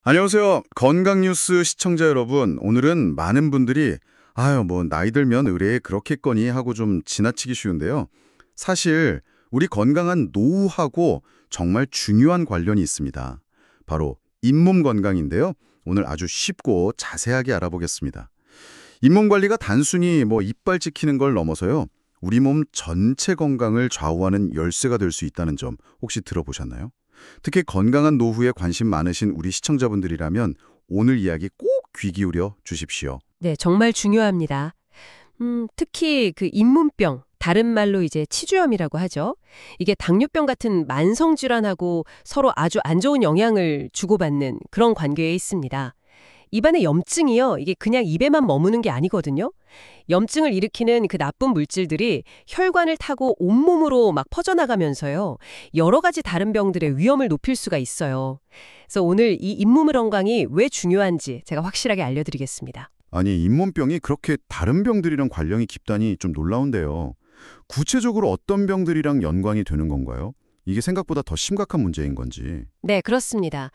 안녕하세요. 건강뉴스 시청자 여러분. 오늘은 많은 분들이 나이 들면 의뢰에 그렇겠거니 하고 좀 지나치기 쉬운데요. 사실 우리 건강한 노후하고 정말 중요한 관련이 있습니다. 바로 잇몸 건강인데요. 오늘 아주 쉽고 자세하게 알아보겠습니다. 잇몸 관리가 단순히 이빨 지키는 걸 넘어서요. 우리 몸 전체 건강을 좌우하는 열쇠가 될 수 있다는 점 혹시 들어보셨나요? 특히 건강한 노후에 관심 많으신 우리 시청자분들이라면 오늘 이야기 꼭 귀 기울여 주십시오. 네, 정말 중요합니다. 특히 그 잇몸병, 다른 말로 이제 치주염이라고 하죠. 이게 당뇨병 같은 만성 질환하고 서로 아주 안 좋은 영향을 주고받는 그런 관계에 있습니다. 입안의 염증이요, 이게 그냥 입에만 머무는 게 아니거든요. 염증을 일으키는 그 나쁜 물질들이 혈관을 타고 온몸으로 막 퍼져나가면서요, 여러 가지 다른 병들의 위험을 높일 수가 있어요. 그래서 오늘 이 잇몸 건강이 왜 중요한지 제가 확실하게 알려드리겠습니다. 아니, 잇몸병이 그렇게 다른 병들이랑 관련이 깊다니 좀 놀라운데요. 구체적으로 어떤 병들이랑 연관이 되는 건가요? 이게 생각보다 더 심각한 문제인 건지. 네, 그렇습니다.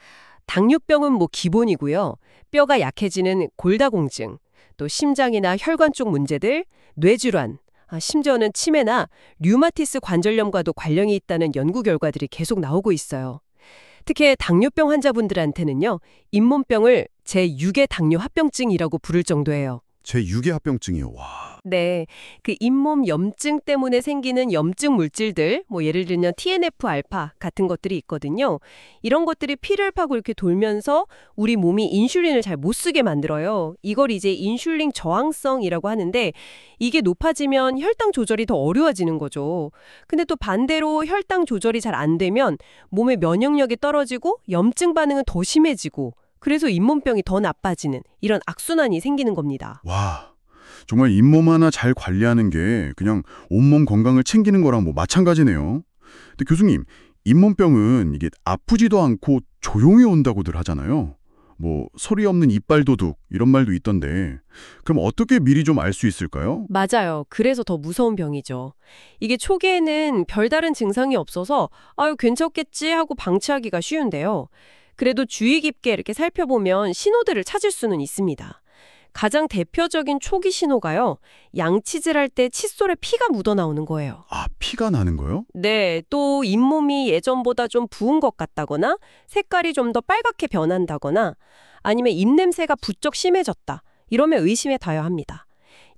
당뇨병은 기본이고요. 뼈가 약해지는 골다공증, 또 심장이나 혈관 쪽 문제들, 뇌질환, 심지어는 치매나 류마티스 관절염과도 관련이 있다는 연구 결과들이 계속 나오고 있어요. 특히 당뇨병 환자분들한테는요, 잇몸병을 제6의 당뇨 합병증이라고 부를 정도예요. 제6의 합병증이요. 와. 네, 그 잇몸 염증 때문에 생기는 염증 물질들, 예를 들면 TNF-알파 같은 것들이 있거든요. 이런 것들이 피를 파고 이렇게 돌면서 우리 몸이 인슐린을 잘 못 쓰게 만들어요. 이걸 이제 인슐린 저항성이라고 하는데, 이게 높아지면 혈당 조절이 더 어려워지는 거죠. 근데 또 반대로 혈당 조절이 잘 안 되면 몸의 면역력이 떨어지고 염증 반응은 더 심해지고, 그래서 잇몸병이 더 나빠지는 이런 악순환이 생기는 겁니다. 와. 정말 잇몸 하나 잘 관리하는 게 그냥 온몸 건강을 챙기는 거랑 마찬가지네요. 근데 교수님, 잇몸병은 이게 아프지도 않고 조용히 온다고들 하잖아요. 소리 없는 이빨 도둑 이런 말도 있던데 그럼 어떻게 미리 좀 알 수 있을까요? 맞아요. 그래서 더 무서운 병이죠. 이게 초기에는 별다른 증상이 없어서 아유 괜찮겠지 하고 방치하기가 쉬운데요. 그래도 주의 깊게 이렇게 살펴보면 신호들을 찾을 수는 있습니다. 가장 대표적인 초기 신호가요, 양치질할 때 칫솔에 피가 묻어나오는 거예요. 아, 피가 나는 거요? 네, 또 잇몸이 예전보다 좀 부은 것 같다거나 색깔이 좀 더 빨갛게 변한다거나 아니면 입냄새가 부쩍 심해졌다. 이러면 의심에 둬야 합니다.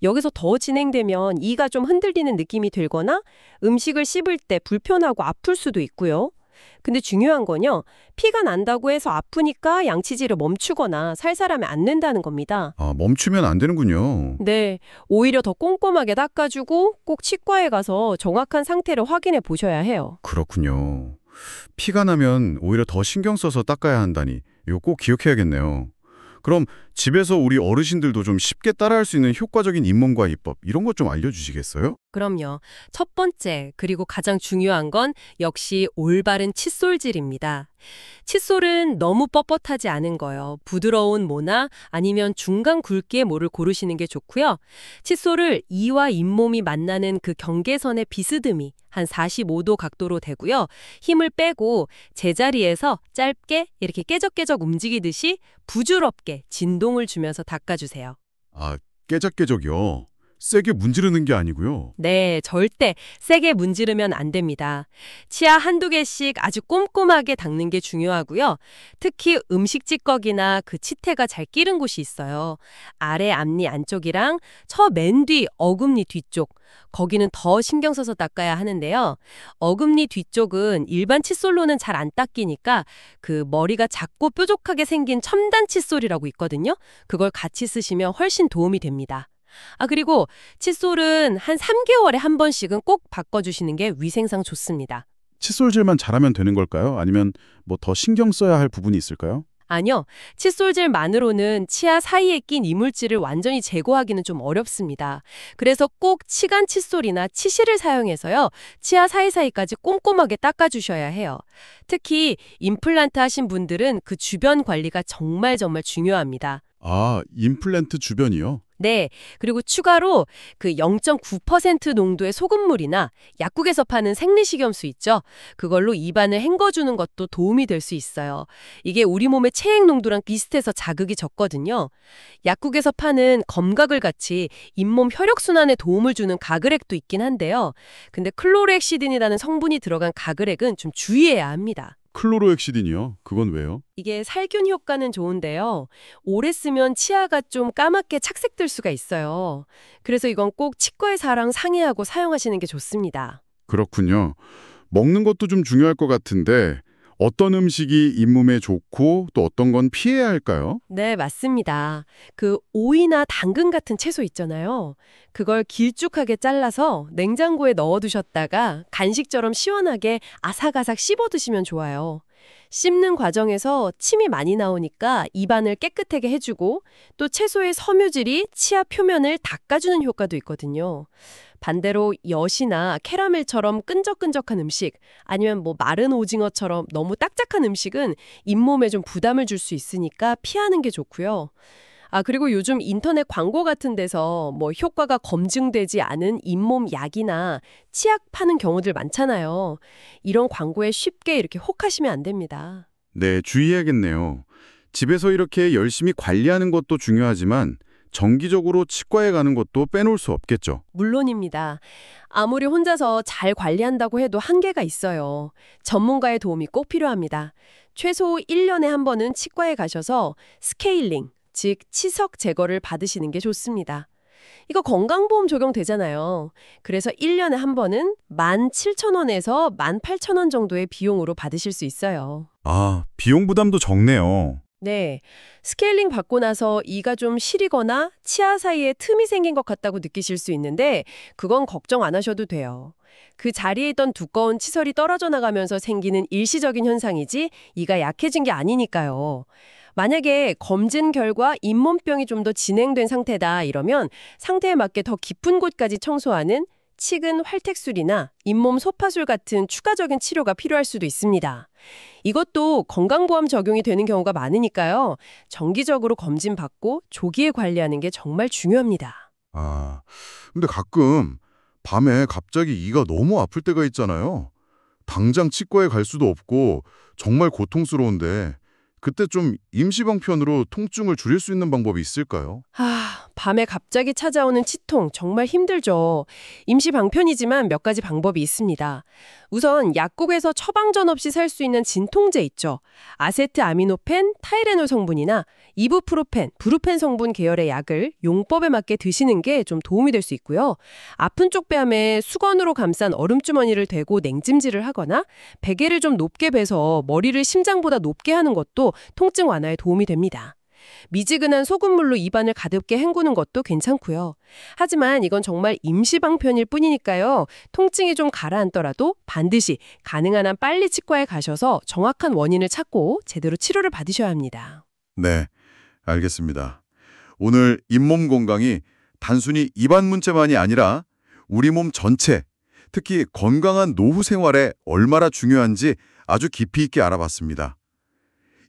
여기서 더 진행되면 이가 좀 흔들리는 느낌이 들거나 음식을 씹을 때 불편하고 아플 수도 있고요. 근데 중요한 건요, 피가 난다고 해서 아프니까 양치질을 멈추거나 살살하면 안 된다는 겁니다. 아, 멈추면 안 되는군요. 네, 오히려 더 꼼꼼하게 닦아주고 꼭 치과에 가서 정확한 상태를 확인해 보셔야 해요. 그렇군요. 피가 나면 오히려 더 신경 써서 닦아야 한다니 이거 꼭 기억해야겠네요. 그럼 집에서 우리 어르신들도 좀 쉽게 따라할 수 있는 효과적인 잇몸과이법 이런 것 좀 알려주시겠어요? 그럼요. 첫 번째, 그리고 가장 중요한 건 역시 올바른 칫솔질입니다. 칫솔은 너무 뻣뻣하지 않은 거요. 부드러운 모나 아니면 중간 굵기의 모를 고르시는 게 좋고요. 칫솔을 이와 잇몸이 만나는 그 경계선의 비스듬히 한 45도 각도로 대고요. 힘을 빼고 제자리에서 짧게 이렇게 깨적깨적 움직이듯이 부드럽게 진동을 주면서 닦아주세요. 아, 깨작깨적이요. 세게 문지르는 게 아니고요. 네, 절대 세게 문지르면 안 됩니다. 치아 한두 개씩 아주 꼼꼼하게 닦는 게 중요하고요. 특히 음식 찌꺼기나 그 치태가 잘 끼른 곳이 있어요. 아래 앞니 안쪽이랑 처 맨 뒤 어금니 뒤쪽, 거기는 더 신경 써서 닦아야 하는데요. 어금니 뒤쪽은 일반 칫솔로는 잘 안 닦이니까 그 머리가 작고 뾰족하게 생긴 첨단 칫솔이라고 있거든요. 그걸 같이 쓰시면 훨씬 도움이 됩니다. 그리고 칫솔은 한 3개월에 한 번씩은 꼭 바꿔주시는 게 위생상 좋습니다. 칫솔질만 잘하면 되는 걸까요? 아니면 더 신경 써야 할 부분이 있을까요? 아니요, 칫솔질만으로는 치아 사이에 낀 이물질을 완전히 제거하기는 좀 어렵습니다. 그래서 꼭 치간 칫솔이나 치실을 사용해서요, 치아 사이사이까지 꼼꼼하게 닦아주셔야 해요. 특히 임플란트 하신 분들은 그 주변 관리가 정말 중요합니다. 아, 임플란트 주변이요? 네, 그리고 추가로 그 0.9% 농도의 소금물이나 약국에서 파는 생리식염수 있죠? 그걸로 입안을 헹궈주는 것도 도움이 될 수 있어요. 이게 우리 몸의 체액 농도랑 비슷해서 자극이 적거든요. 약국에서 파는 검가글 같이 잇몸 혈액순환에 도움을 주는 가글액도 있긴 한데요. 근데 클로르엑시딘이라는 성분이 들어간 가글액은 좀 주의해야 합니다. 클로로엑시딘이요? 그건 왜요? 이게 살균 효과는 좋은데요. 오래 쓰면 치아가 좀 까맣게 착색될 수가 있어요. 그래서 이건 꼭 치과의사랑 상의하고 사용하시는 게 좋습니다. 그렇군요. 먹는 것도 좀 중요할 것 같은데 어떤 음식이 잇몸에 좋고 또 어떤 건 피해야 할까요? 네, 맞습니다. 그 오이나 당근 같은 채소 있잖아요. 그걸 길쭉하게 잘라서 냉장고에 넣어두셨다가 간식처럼 시원하게 아삭아삭 씹어 드시면 좋아요. 씹는 과정에서 침이 많이 나오니까 입안을 깨끗하게 해주고 또 채소의 섬유질이 치아 표면을 닦아주는 효과도 있거든요. 반대로 엿이나 캐러멜처럼 끈적끈적한 음식 아니면 뭐 마른 오징어처럼 너무 딱딱한 음식은 잇몸에 좀 부담을 줄 수 있으니까 피하는 게 좋고요. 아, 그리고 요즘 인터넷 광고 같은 데서 뭐 효과가 검증되지 않은 잇몸 약이나 치약 파는 경우들 많잖아요. 이런 광고에 쉽게 이렇게 혹하시면 안 됩니다. 네, 주의해야겠네요. 집에서 이렇게 열심히 관리하는 것도 중요하지만 정기적으로 치과에 가는 것도 빼놓을 수 없겠죠. 물론입니다. 아무리 혼자서 잘 관리한다고 해도 한계가 있어요. 전문가의 도움이 꼭 필요합니다. 최소 1년에 한 번은 치과에 가셔서 스케일링, 즉 치석 제거를 받으시는 게 좋습니다. 이거 건강보험 적용되잖아요. 그래서 1년에 한 번은 17,000원에서 18,000원 정도의 비용으로 받으실 수 있어요. 아, 비용 부담도 적네요. 네. 스케일링 받고 나서 이가 좀 시리거나 치아 사이에 틈이 생긴 것 같다고 느끼실 수 있는데 그건 걱정 안 하셔도 돼요. 그 자리에 있던 두꺼운 치설이 떨어져 나가면서 생기는 일시적인 현상이지 이가 약해진 게 아니니까요. 만약에 검진 결과 잇몸병이 좀 더 진행된 상태다 이러면 상태에 맞게 더 깊은 곳까지 청소하는 치근 활택술이나 잇몸 소파술 같은 추가적인 치료가 필요할 수도 있습니다. 이것도 건강보험 적용이 되는 경우가 많으니까요. 정기적으로 검진받고 조기에 관리하는 게 정말 중요합니다. 아, 근데 가끔 밤에 갑자기 이가 너무 아플 때가 있잖아요. 당장 치과에 갈 수도 없고 정말 고통스러운데 그때 좀 임시방편으로 통증을 줄일 수 있는 방법이 있을까요? 밤에 갑자기 찾아오는 치통 정말 힘들죠. 임시 방편이지만 몇 가지 방법이 있습니다. 우선 약국에서 처방전 없이 살 수 있는 진통제 있죠. 아세트아미노펜, 타이레놀 성분이나 이부프로펜, 브루펜 성분 계열의 약을 용법에 맞게 드시는 게 좀 도움이 될 수 있고요. 아픈 쪽 뺨에 수건으로 감싼 얼음주머니를 대고 냉찜질을 하거나 베개를 좀 높게 베서 머리를 심장보다 높게 하는 것도 통증 완화에 도움이 됩니다. 미지근한 소금물로 입안을 가볍게 헹구는 것도 괜찮고요. 하지만 이건 정말 임시방편일 뿐이니까요. 통증이 좀 가라앉더라도 반드시 가능한 한 빨리 치과에 가셔서 정확한 원인을 찾고 제대로 치료를 받으셔야 합니다. 네, 알겠습니다. 오늘 잇몸 건강이 단순히 입안 문제만이 아니라 우리 몸 전체, 특히 건강한 노후 생활에 얼마나 중요한지 아주 깊이 있게 알아봤습니다.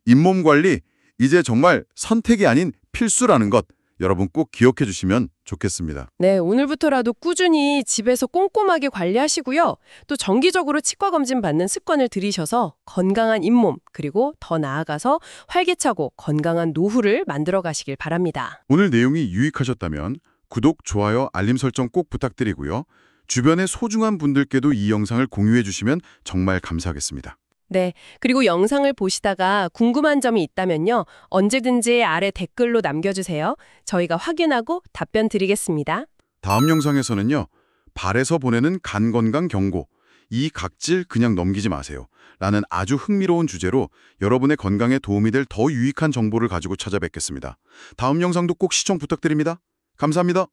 잇몸 관리, 이제 정말 선택이 아닌 필수라는 것 여러분 꼭 기억해 주시면 좋겠습니다. 네, 오늘부터라도 꾸준히 집에서 꼼꼼하게 관리하시고요. 또 정기적으로 치과 검진 받는 습관을 들이셔서 건강한 잇몸, 그리고 더 나아가서 활기차고 건강한 노후를 만들어 가시길 바랍니다. 오늘 내용이 유익하셨다면 구독, 좋아요, 알림 설정 꼭 부탁드리고요. 주변의 소중한 분들께도 이 영상을 공유해 주시면 정말 감사하겠습니다. 네, 그리고 영상을 보시다가 궁금한 점이 있다면요. 언제든지 아래 댓글로 남겨주세요. 저희가 확인하고 답변 드리겠습니다. 다음 영상에서는요. 발에서 보내는 간 건강 경고, 이 각질 그냥 넘기지 마세요. 라는 아주 흥미로운 주제로 여러분의 건강에 도움이 될 더 유익한 정보를 가지고 찾아뵙겠습니다. 다음 영상도 꼭 시청 부탁드립니다. 감사합니다.